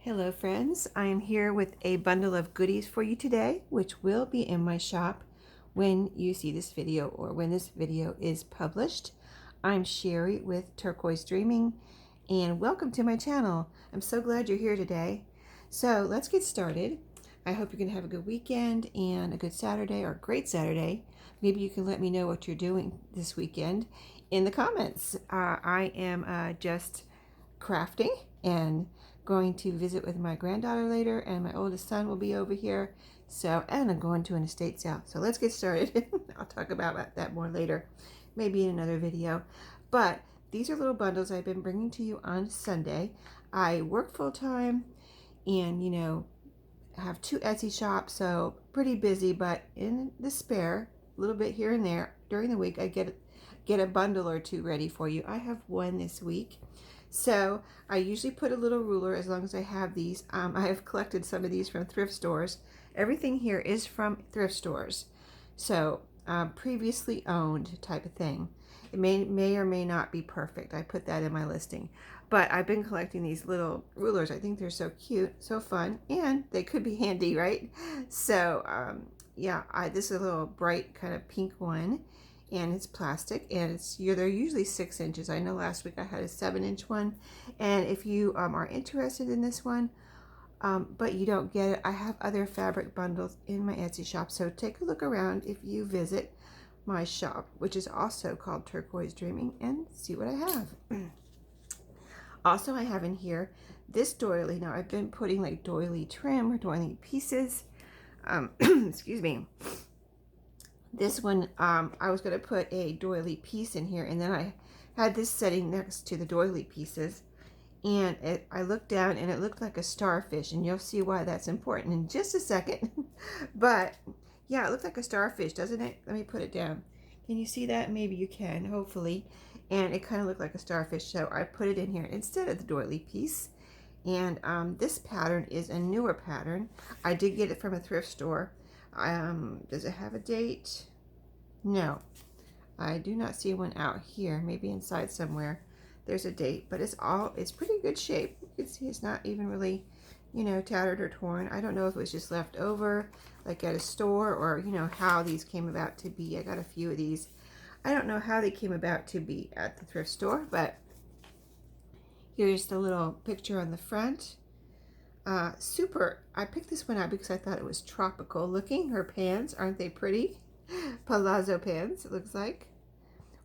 Hello friends, I am here with a bundle of goodies for you today, which will be in my shop when you see this video or when this video is published. I'm Sherry with Turquoise Dreaming and welcome to my channel. I'm so glad you're here today. So let's get started. I hope you're going to have a good weekend and a good Saturday or a great Saturday. Maybe you can let me know what you're doing this weekend in the comments. I am just crafting and going to visit with my granddaughter later, and my oldest son will be over here. So, and I'm going to an estate sale. So let's get started. I'll talk about that more later, maybe in another video. But these are little bundles I've been bringing to you on Sunday. I work full time and, have 2 Etsy shops, so pretty busy, but in the spare, a little bit here and there during the week, I get a bundle or 2 ready for you. I have one this week. So I usually put a little ruler as long as I have these. I have collected some of these from thrift stores. Everything here is from thrift stores. So previously owned type of thing. It may or may not be perfect. I put that in my listing. But I've been collecting these little rulers. I think they're so cute, so fun, and they could be handy, right? So yeah, this is a little bright kind of pink one. And it's plastic, and they're usually 6 inches. I know last week I had a 7-inch one, and if you are interested in this one, but you don't get it, I have other fabric bundles in my Etsy shop, so take a look around if you visit my shop, which is also called Turquoise Dreaming, and see what I have. Also, I have in here this doily. Now, I've been putting like doily trim or doily pieces, excuse me. This one, I was going to put a doily piece in here, and then I had this setting next to the doily pieces, and I looked down and it looked like a starfish, and you'll see why that's important in just a second. But yeah, it looked like a starfish, doesn't it? Let me put it down. Can you see that? Maybe you can, hopefully. And it kind of looked like a starfish, so I put it in here instead of the doily piece. And this pattern is a newer pattern. I did get it from a thrift store. Does it have a date? No, I do not see one out here. Maybe inside somewhere there's a date, but it's pretty good shape. You can see it's not even really, tattered or torn. I don't know if it was just left over like at a store, or how these came about to be. I got a few of these. I don't know how they came about to be at the thrift store, but here's the little picture on the front. Super. I picked this one out because I thought it was tropical looking. Her pants, aren't they pretty? Palazzo pants, it looks like.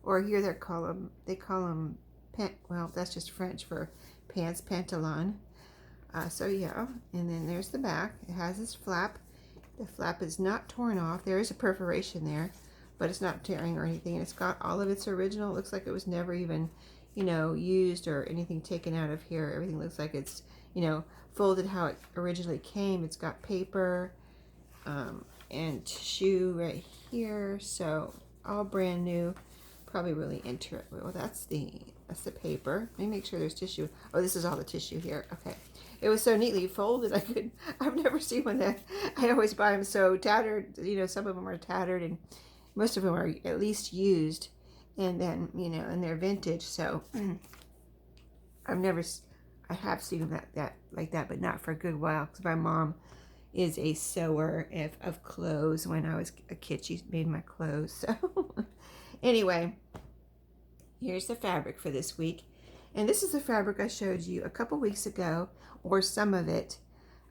Or here they call them well, that's just French for pants, pantalon. So yeah, and then there's the back. It has this flap. The flap is not torn off. There is a perforation there, but it's not tearing or anything. And it's got all of its original. It looks like it was never even, used or anything taken out of here. Everything looks like it's, folded how it originally came. It's got paper and tissue right here, so all brand new. Probably really interesting. Well, that's the paper. Let me make sure there's tissue. Oh, this is all the tissue here. Okay, it was so neatly folded. I've never seen one that. I always buy them so tattered. Some of them are tattered, and most of them are at least used, and then and they're vintage. So I have seen that like that, but not for a good while, because my mom is a sewer of clothes. When I was a kid, she made my clothes. So anyway, here's the fabric for this week. And this is the fabric I showed you a couple weeks ago, or some of it.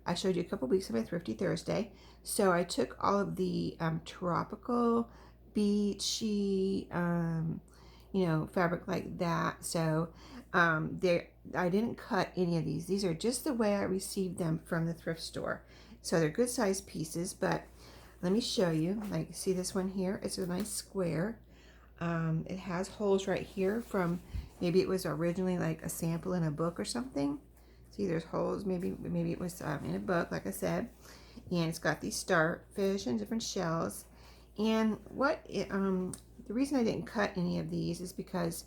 I showed you a couple weeks of my Thrifty Thursday. So I took all of the tropical, beachy, fabric like that. So I didn't cut any of these. These are just the way I received them from the thrift store. So they're good size pieces, but let me show you. Like, see this one here? It's a nice square. It has holes right here from, maybe it was originally like a sample in a book or something. See, there's holes. Maybe it was in a book, like I said. And it's got these starfish and different shells. And the reason I didn't cut any of these is because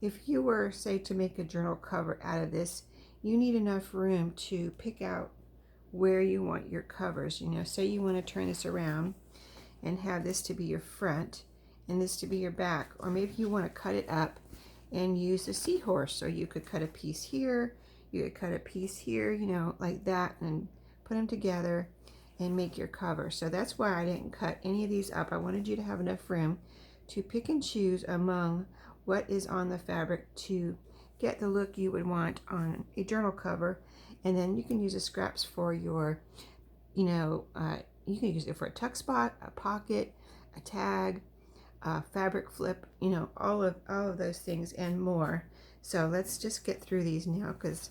if you were, say, to make a journal cover out of this, you need enough room to pick out where you want your covers. Say you want to turn this around and have this to be your front and this to be your back, or maybe you want to cut it up and use a seahorse. So you could cut a piece here, You could cut a piece here, you know, like that, and put them together and make your cover. So that's why I didn't cut any of these up. I wanted you to have enough room to pick and choose among what is on the fabric to get the look you would want on a journal cover. And then you can use the scraps for your, you know, you can use it for a tuck spot, a pocket, a tag, a fabric flip, you know, all of those things and more. So let's just get through these now, because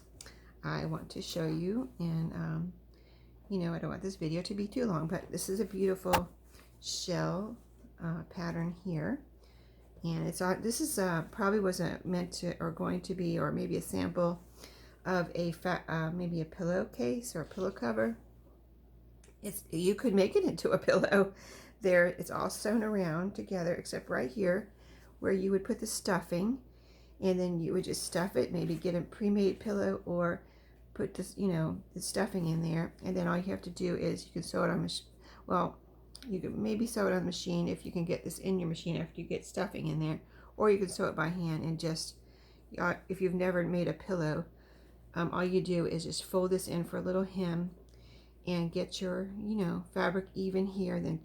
I want to show you, and you know, I don't want this video to be too long, but this is a beautiful shell pattern here. And it's this is probably wasn't meant to, or going to be, or maybe a sample of a maybe a pillowcase or a pillow cover. You could make it into a pillow. There, it's all sewn around together, except right here where you would put the stuffing, and then you would just stuff it, maybe get a pre-made pillow, or put this, you know, the stuffing in there, and then all you have to do is you can sew it on well, you can maybe sew it on the machine if you can get this in your machine after you get stuffing in there, or you can sew it by hand. And just if you've never made a pillow, all you do is just fold this in for a little hem and get your, you know, fabric even here, then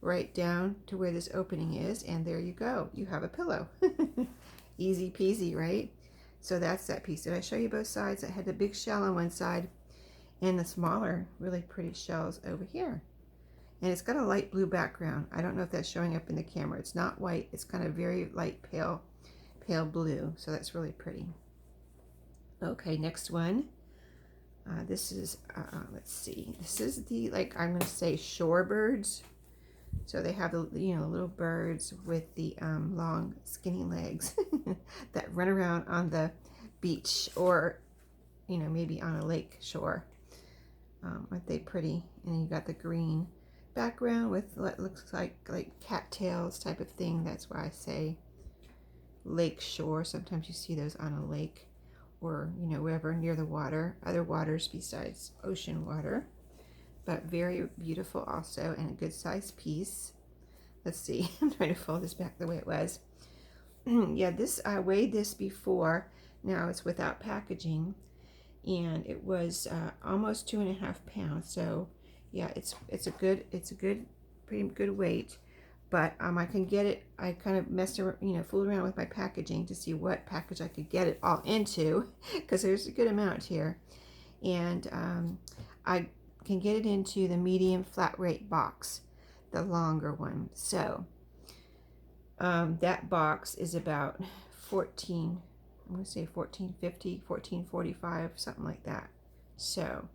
right down to where this opening is, and there you go, you have a pillow. Easy peasy, right? So that's that piece. Did I show you both sides? I had the big shell on one side and the smaller, really pretty shells over here. And it's got a light blue background. I don't know if that's showing up in the camera. It's not white. It's kind of very light pale blue. So that's really pretty. Okay, next one. This is, let's see. This is the, like, I'm going to say shorebirds. So they have the, you know, little birds with the long skinny legs that run around on the beach, or, you know, maybe on a lake shore. Aren't they pretty? And you got the green background with what looks like cattails type of thing. That's why I say lake shore. Sometimes you see those on a lake, or, you know, wherever near the water, other waters besides ocean water. But very beautiful also, and a good size piece. Let's see, I'm trying to fold this back the way it was. Yeah, this, I weighed this before. Now it's without packaging, and it was almost 2.5 pounds. So yeah, it's a good, pretty good weight. But I can get it, I kind of messed around, you know, fooled around with my packaging to see what package I could get it all into, because there's a good amount here. And I can get it into the medium flat rate box, the longer one. So that box is about 14, I'm going to say 14.50, 14.45, something like that. So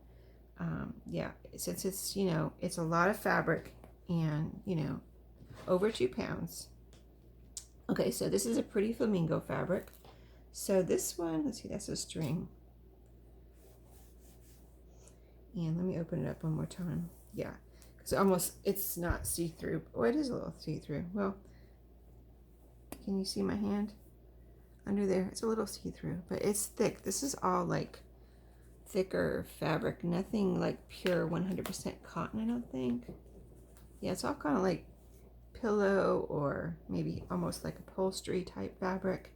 yeah, since it's, you know, it's a lot of fabric, and, you know, over 2 pounds. Okay, so this is a pretty flamingo fabric. So this one, let's see, that's a string. And let me open it up one more time. Yeah, because almost, it's not see-through. Oh, it is a little see-through. Well, can you see my hand? Under there, it's a little see-through, but it's thick. This is all like thicker fabric, nothing like pure 100% cotton, I don't think. Yeah, it's all kind of like pillow, or maybe almost like upholstery type fabric.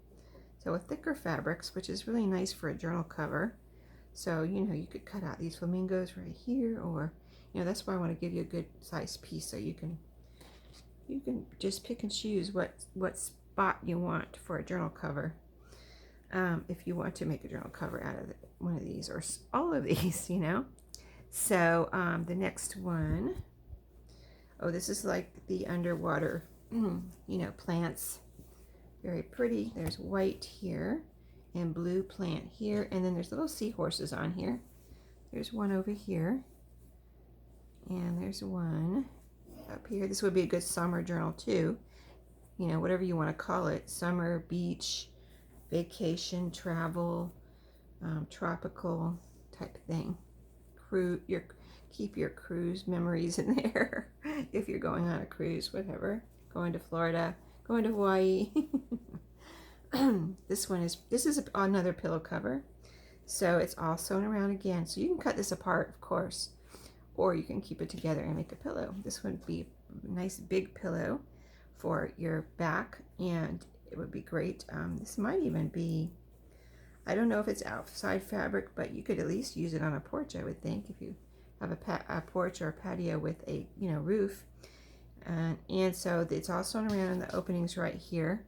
So with thicker fabrics, which is really nice for a journal cover. So, you know, you could cut out these flamingos right here, or, you know, that's why I want to give you a good size piece, so you can just pick and choose what spot you want for a journal cover. If you want to make a journal cover out of one of these, or all of these, you know. So the next one, oh, this is like the underwater, you know, plants. Very pretty. There's white here and blue plant here, and then there's little seahorses on here. There's one over here, and there's one up here. This would be a good summer journal too, you know, whatever you want to call it. Summer, beach, vacation, travel, tropical type thing. Keep your cruise memories in there if you're going on a cruise, whatever. Going to Florida, going to Hawaii. This is another pillow cover. So it's all sewn around again. So you can cut this apart, of course, or you can keep it together and make a pillow. This would be a nice big pillow for your back, and it would be great. This might even be I don't know if it's outside fabric, but you could at least use it on a porch, I would think, if you have a porch or a patio with a, you know, roof. And so it's all sewn around in the openings right here.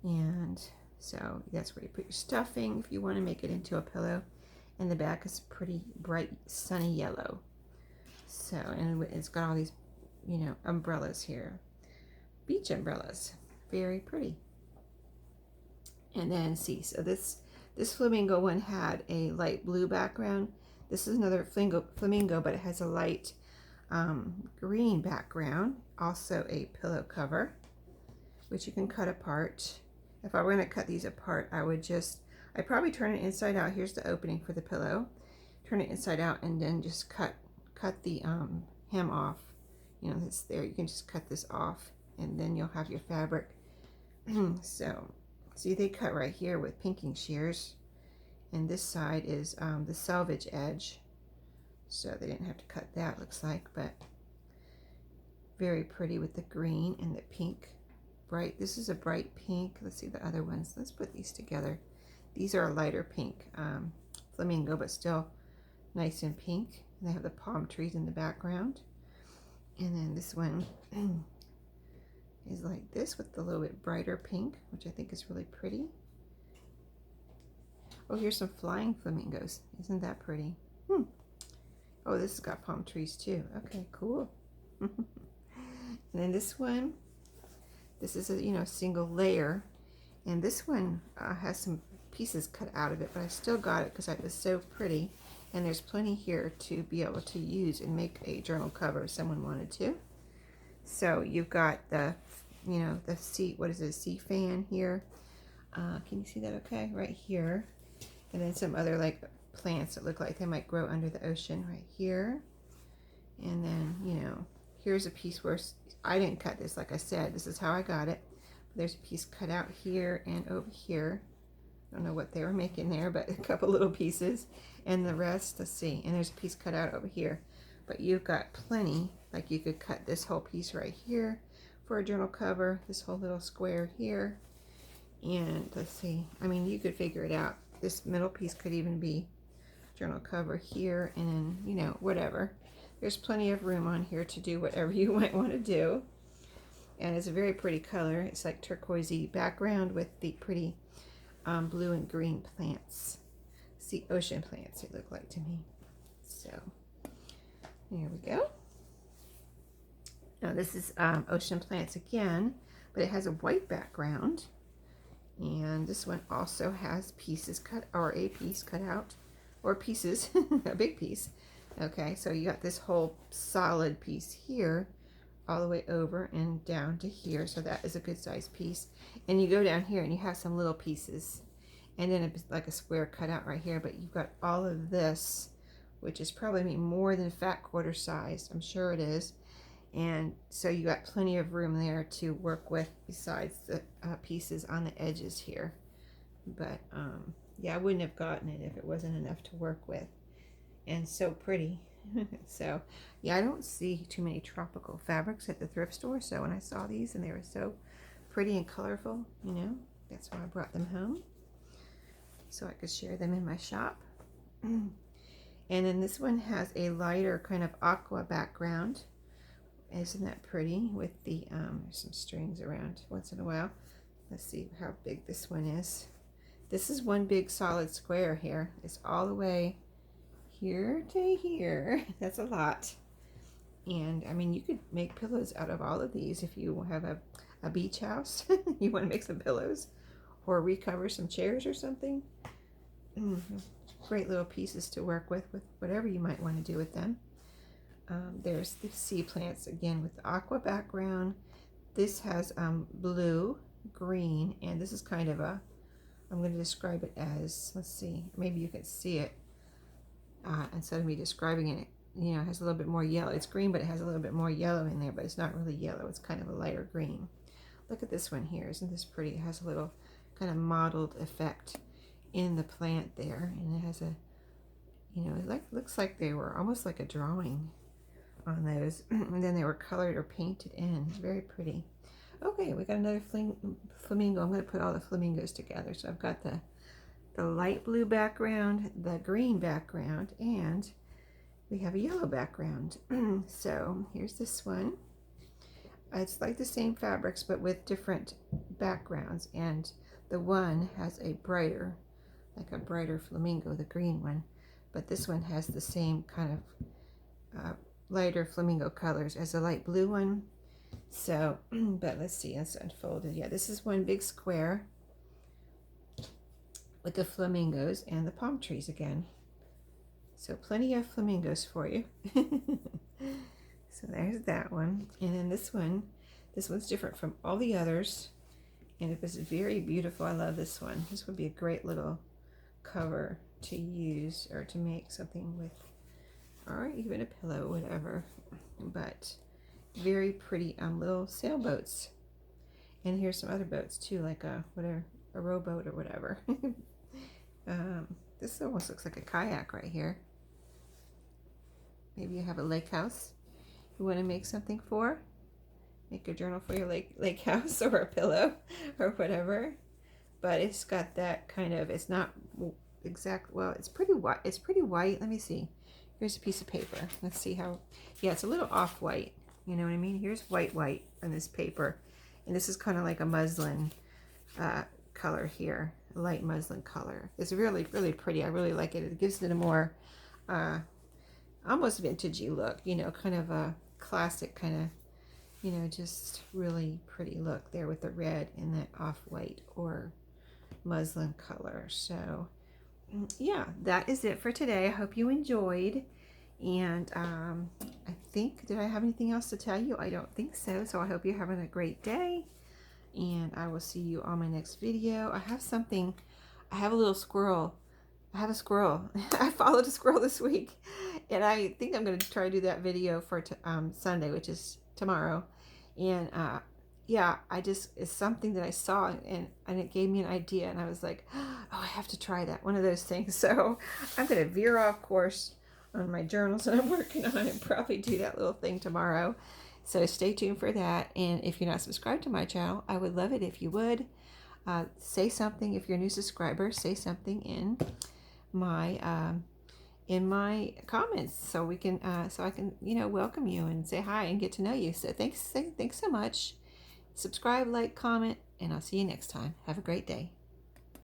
And so that's where you put your stuffing if you want to make it into a pillow. And the back is pretty bright sunny yellow. So, and it's got all these, you know, umbrellas here. Beach umbrellas. Very pretty. And then see, so this flamingo one had a light blue background. This is another flamingo, but it has a light green background. Also a pillow cover, which you can cut apart. If I were going to cut these apart, I'd probably turn it inside out. Here's the opening for the pillow. Turn it inside out and then just cut the hem off. You know, it's there. You can just cut this off, and then you'll have your fabric. So, see, they cut right here with pinking shears, and this side is the selvage edge. So they didn't have to cut that, looks like, but very pretty with the green and the pink. Bright. This is a bright pink. Let's see the other ones. Let's put these together. These are a lighter pink flamingo, but still nice and pink. And they have the palm trees in the background. And then this one is like this with a little bit brighter pink, which I think is really pretty. Oh, here's some flying flamingos. Isn't that pretty? Oh, this has got palm trees too. Okay, cool. And then this one. This is a, you know, single layer, and this one has some pieces cut out of it, but I still got it because it was so pretty, and there's plenty here to be able to use and make a journal cover if someone wanted to. So you've got the, you know, the sea, what is it, a sea fan here. Can you see that okay? Right here. And then some other like plants that look like they might grow under the ocean right here. And then, you know, here's a piece where I didn't cut this, like I said, this is how I got it. There's a piece cut out here and over here. I don't know what they were making there, but a couple little pieces. And the rest, let's see, and there's a piece cut out over here. But you've got plenty, like you could cut this whole piece right here for a journal cover, this whole little square here. And let's see, I mean, you could figure it out. This middle piece could even be journal cover here, and then, you know, whatever. There's plenty of room on here to do whatever you might want to do. And it's a very pretty color. It's like turquoisey background with the pretty blue and green plants. See, ocean plants it look like to me. So, here we go. Now this is ocean plants again, but it has a white background. And this one also has pieces cut, or a piece cut out, or pieces, a big piece. Okay, so you got this whole solid piece here all the way over and down to here, so that is a good size piece. And you go down here and you have some little pieces, and then it's like a square cut out right here, but you've got all of this, which is probably more than fat quarter size. I'm sure it is. And so you got plenty of room there to work with besides the pieces on the edges here. But yeah, I wouldn't have gotten it if it wasn't enough to work with. And so pretty. So yeah, I don't see too many tropical fabrics at the thrift store, so when I saw these and they were so pretty and colorful, you know, that's why I brought them home so I could share them in my shop. And then this one has a lighter kind of aqua background. Isn't that pretty? With the there's some strings around once in a while. Let's see how big this one is. This is one big solid square here. It's all the way here to here. That's a lot. And I mean, you could make pillows out of all of these if you have a beach house. You want to make some pillows or recover some chairs or something. Great little pieces to work with whatever you might want to do with them. There's the sea plants again with the aqua background. This has blue, green, and this is kind of a, I'm going to describe it as, let's see, maybe you can see it. Instead of me describing it, you know, it has a little bit more yellow. It's green, but it has a little bit more yellow in there, but it's not really yellow. It's kind of a lighter green. Look at this one here. Isn't this pretty? It has a little kind of mottled effect in the plant there, and it has a, you know, it looks like they were almost like a drawing on those, and then they were colored or painted in. Very pretty. Okay, we got another flamingo. I'm going to put all the flamingos together. So I've got the the light blue background, the green background, and we have a yellow background. So here's this one. It's like the same fabrics but with different backgrounds, and the one has a brighter, like a brighter flamingo, the green one, but this one has the same kind of lighter flamingo colors as the light blue one. So but let's see, it's unfolded. Yeah, this is one big square with the flamingos and the palm trees again. So plenty of flamingos for you. So there's that one. And then this one's different from all the others. And it was very beautiful. I love this one. This would be a great little cover to use or to make something with, or even a pillow, whatever. But very pretty little sailboats. And here's some other boats too, like a rowboat or whatever. This almost looks like a kayak right here. Maybe you have a lake house you want to make something for. Make a journal for your lake house or a pillow or whatever. But it's got that kind of, it's not exact, well, it's pretty white. It's pretty white. Let me see. Here's a piece of paper. Let's see how, yeah, it's a little off-white. You know what I mean? Here's white on this paper. And this is kind of like a muslin color here. A light muslin color. It's really, really pretty. I really like it. It gives it a more almost vintagey look, you know, kind of a classic kind of, you know, just really pretty look there with the red and that off-white or muslin color. So yeah, that is it for today. I hope you enjoyed. And I think, did I have anything else to tell you? I don't think so. So I hope you're having a great day. And I will see you on my next video. I have a little squirrel. I have a squirrel. I followed a squirrel this week. And I think I'm going to try to do that video for Sunday, which is tomorrow. And yeah, it's something that I saw and it gave me an idea. And I was like, oh, I have to try that. One of those things. So I'm going to veer off course on my journals that I'm working on and probably do that little thing tomorrow. So stay tuned for that. And if you're not subscribed to my channel, I would love it if you would. Say something. If you're a new subscriber, say something in my comments so we can so I can, you know, welcome you and say hi and get to know you. So thanks so much. Subscribe, like, comment, and I'll see you next time. Have a great day.